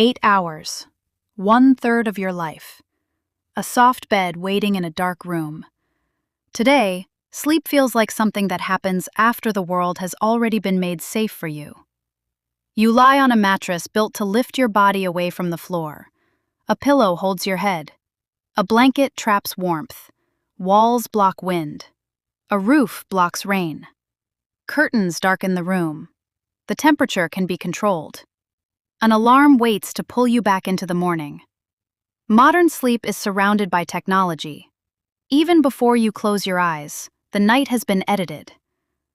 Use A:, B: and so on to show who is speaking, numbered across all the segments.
A: 8 hours, 1/3 of your life. A soft bed waiting in a dark room. Today, sleep feels like something that happens after the world has already been made safe for you. You lie on a mattress built to lift your body away from the floor. A pillow holds your head. A blanket traps warmth. Walls block wind. A roof blocks rain. Curtains darken the room. The temperature can be controlled. An alarm waits to pull you back into the morning. Modern sleep is surrounded by technology. Even before you close your eyes, the night has been edited.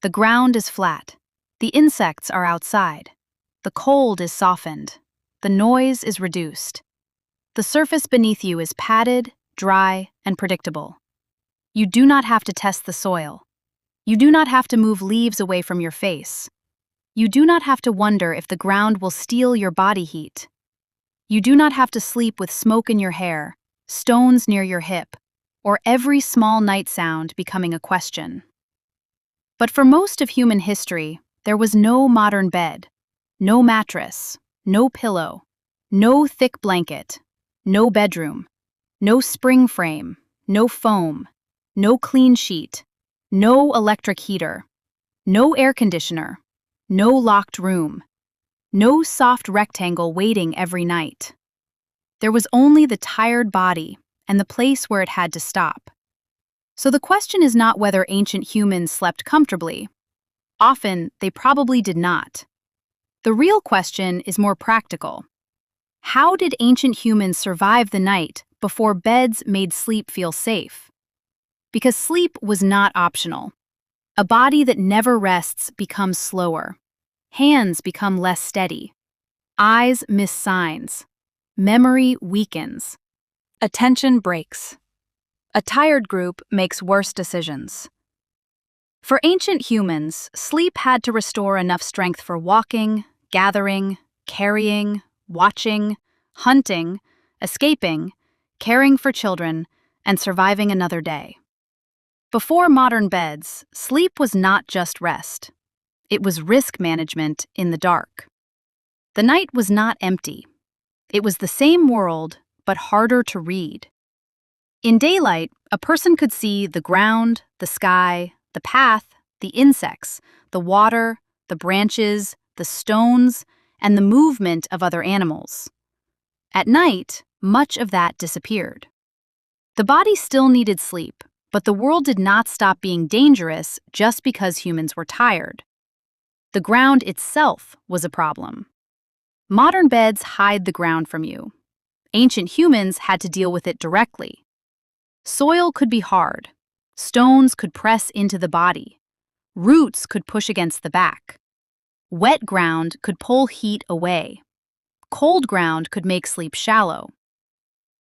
A: The ground is flat. The insects are outside. The cold is softened. The noise is reduced. The surface beneath you is padded, dry, and predictable. You do not have to test the soil. You do not have to move leaves away from your face. You do not have to wonder if the ground will steal your body heat. You do not have to sleep with smoke in your hair, stones near your hip, or every small night sound becoming a question. But for most of human history, there was no modern bed, no mattress, no pillow, no thick blanket, no bedroom, no spring frame, no foam, no clean sheet, no electric heater, no air conditioner, no locked room, no soft rectangle waiting every night. There was only the tired body and the place where it had to stop. So the question is not whether ancient humans slept comfortably. Often, they probably did not. The real question is more practical. How did ancient humans survive the night before beds made sleep feel safe? Because sleep was not optional. A body that never rests becomes slower. Hands become less steady. Eyes miss signs. Memory weakens. Attention breaks. A tired group makes worse decisions. For ancient humans, sleep had to restore enough strength for walking, gathering, carrying, watching, hunting, escaping, caring for children, and surviving another day. Before modern beds, sleep was not just rest. It was risk management in the dark. The night was not empty. It was the same world, but harder to read. In daylight, a person could see the ground, the sky, the path, the insects, the water, the branches, the stones, and the movement of other animals. At night, much of that disappeared. The body still needed sleep, but the world did not stop being dangerous just because humans were tired. The ground itself was a problem. Modern beds hide the ground from you. Ancient humans had to deal with it directly. Soil could be hard. Stones could press into the body. Roots could push against the back. Wet ground could pull heat away. Cold ground could make sleep shallow.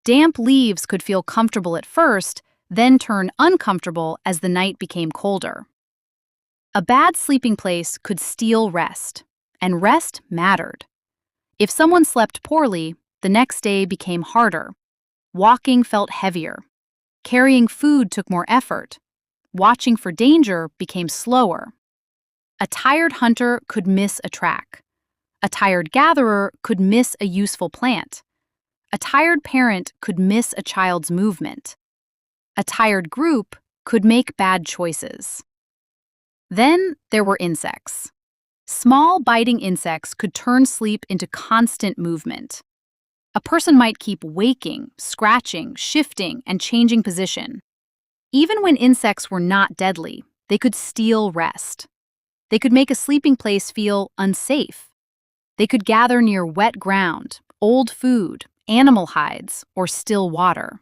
A: Damp leaves could feel comfortable at first, then turn uncomfortable as the night became colder. A bad sleeping place could steal rest, and rest mattered. If someone slept poorly, the next day became harder. Walking felt heavier. Carrying food took more effort. Watching for danger became slower. A tired hunter could miss a track. A tired gatherer could miss a useful plant. A tired parent could miss a child's movement. A tired group could make bad choices. Then there were insects. Small biting insects could turn sleep into constant movement. A person might keep waking, scratching, shifting, and changing position. Even when insects were not deadly, they could steal rest. They could make a sleeping place feel unsafe. They could gather near wet ground, old food, animal hides, or still water.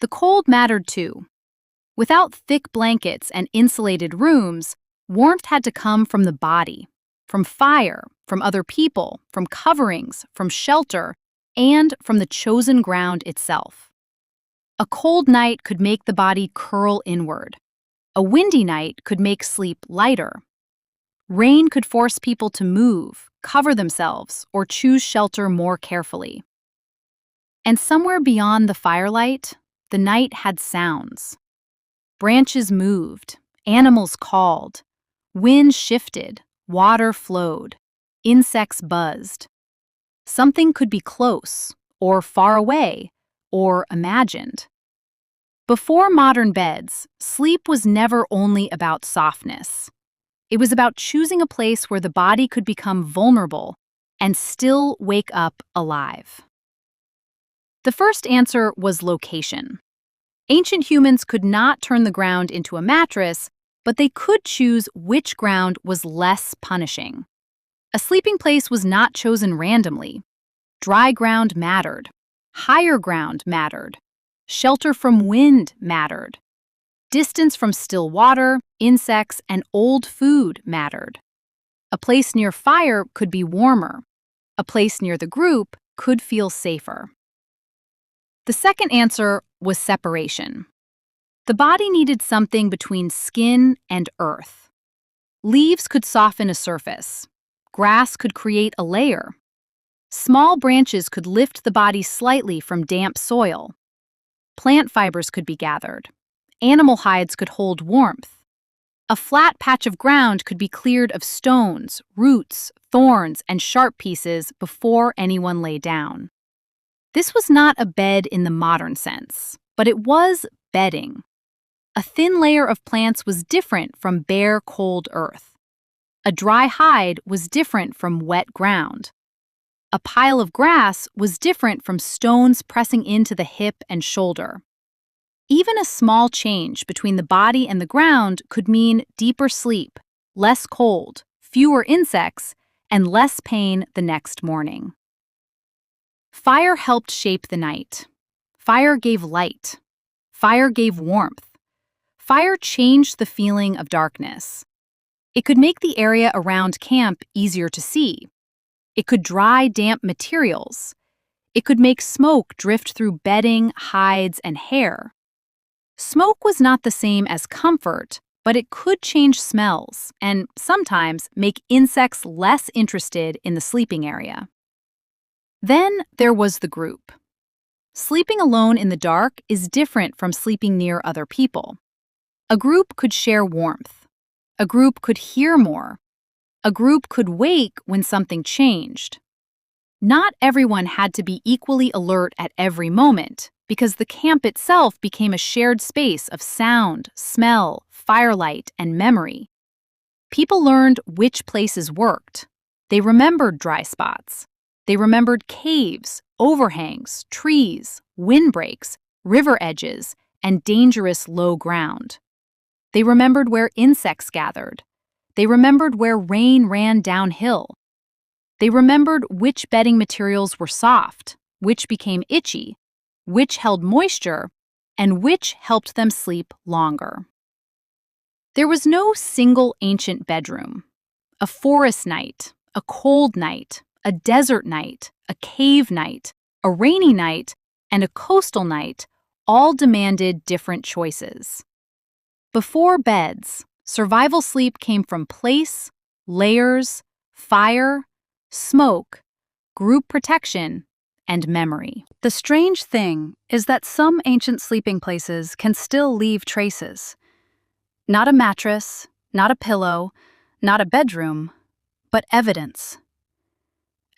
A: The cold mattered too. Without thick blankets and insulated rooms, warmth had to come from the body, from fire, from other people, from coverings, from shelter, and from the chosen ground itself. A cold night could make the body curl inward. A windy night could make sleep lighter. Rain could force people to move, cover themselves, or choose shelter more carefully. And somewhere beyond the firelight, the night had sounds. Branches moved, animals called, wind shifted, water flowed, insects buzzed. Something could be close, or far away, or imagined. Before modern beds, sleep was never only about softness. It was about choosing a place where the body could become vulnerable and still wake up alive. The first answer was location. Ancient humans could not turn the ground into a mattress, but they could choose which ground was less punishing. A sleeping place was not chosen randomly. Dry ground mattered. Higher ground mattered. Shelter from wind mattered. Distance from still water, insects, and old food mattered. A place near fire could be warmer. A place near the group could feel safer. The second answer was separation. The body needed something between skin and earth. Leaves could soften a surface. Grass could create a layer. Small branches could lift the body slightly from damp soil. Plant fibers could be gathered. Animal hides could hold warmth. A flat patch of ground could be cleared of stones, roots, thorns, and sharp pieces before anyone lay down. This was not a bed in the modern sense, but it was bedding. A thin layer of plants was different from bare, cold earth. A dry hide was different from wet ground. A pile of grass was different from stones pressing into the hip and shoulder. Even a small change between the body and the ground could mean deeper sleep, less cold, fewer insects, and less pain the next morning. Fire helped shape the night. Fire gave light. Fire gave warmth. Fire changed the feeling of darkness. It could make the area around camp easier to see. It could dry damp materials. It could make smoke drift through bedding, hides, and hair. Smoke was not the same as comfort, but it could change smells and sometimes make insects less interested in the sleeping area. Then there was the group. Sleeping alone in the dark is different from sleeping near other people. A group could share warmth. A group could hear more. A group could wake when something changed. Not everyone had to be equally alert at every moment, because the camp itself became a shared space of sound, smell, firelight, and memory. People learned which places worked. They remembered dry spots. They remembered caves, overhangs, trees, windbreaks, river edges, and dangerous low ground. They remembered where insects gathered. They remembered where rain ran downhill. They remembered which bedding materials were soft, which became itchy, which held moisture, and which helped them sleep longer. There was no single ancient bedroom. A forest night, a cold night, a desert night, a cave night, a rainy night, and a coastal night all demanded different choices. Before beds, survival sleep came from place, layers, fire, smoke, group protection, and memory. The strange thing is that some ancient sleeping places can still leave traces. Not a mattress, not a pillow, not a bedroom, but evidence.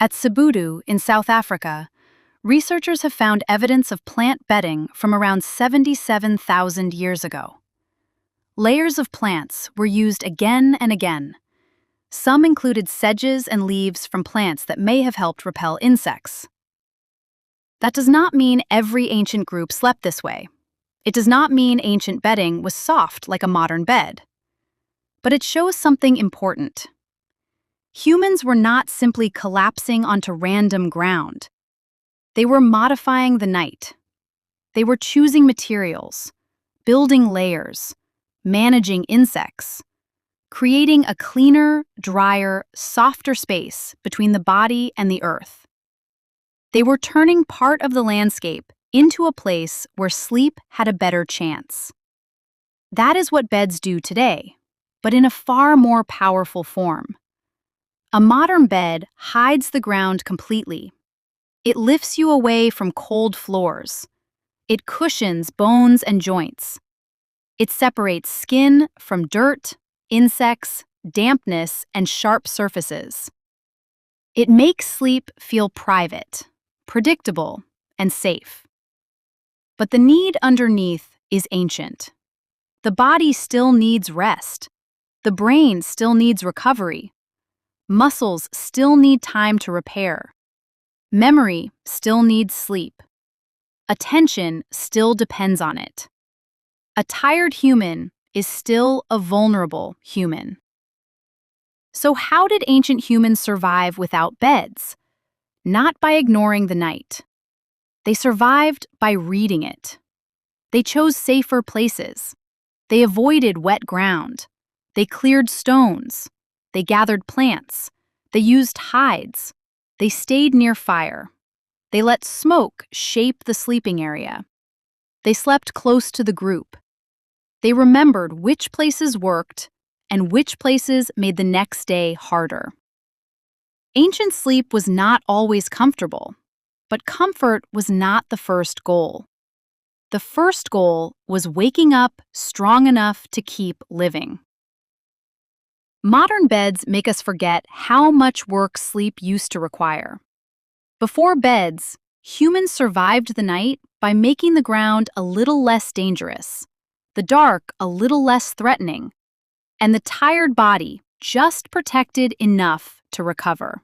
A: At Cebudu in South Africa, researchers have found evidence of plant bedding from around 77,000 years ago. Layers of plants were used again and again. Some included sedges and leaves from plants that may have helped repel insects. That does not mean every ancient group slept this way. It does not mean ancient bedding was soft like a modern bed. But it shows something important. Humans were not simply collapsing onto random ground. They were modifying the night. They were choosing materials, building layers, managing insects, creating a cleaner, drier, softer space between the body and the earth. They were turning part of the landscape into a place where sleep had a better chance. That is what beds do today, but in a far more powerful form. A modern bed hides the ground completely. It lifts you away from cold floors. It cushions bones and joints. It separates skin from dirt, insects, dampness, and sharp surfaces. It makes sleep feel private, predictable, and safe. But the need underneath is ancient. The body still needs rest. The brain still needs recovery. Muscles still need time to repair. Memory still needs sleep. Attention still depends on it. A tired human is still a vulnerable human. So how did ancient humans survive without beds? Not by ignoring the night. They survived by reading it. They chose safer places. They avoided wet ground. They cleared stones. They gathered plants. They used hides. They stayed near fire. They let smoke shape the sleeping area. They slept close to the group. They remembered which places worked and which places made the next day harder. Ancient sleep was not always comfortable, but comfort was not the first goal. The first goal was waking up strong enough to keep living. Modern beds make us forget how much work sleep used to require. Before beds, humans survived the night by making the ground a little less dangerous, the dark a little less threatening, and the tired body just protected enough to recover.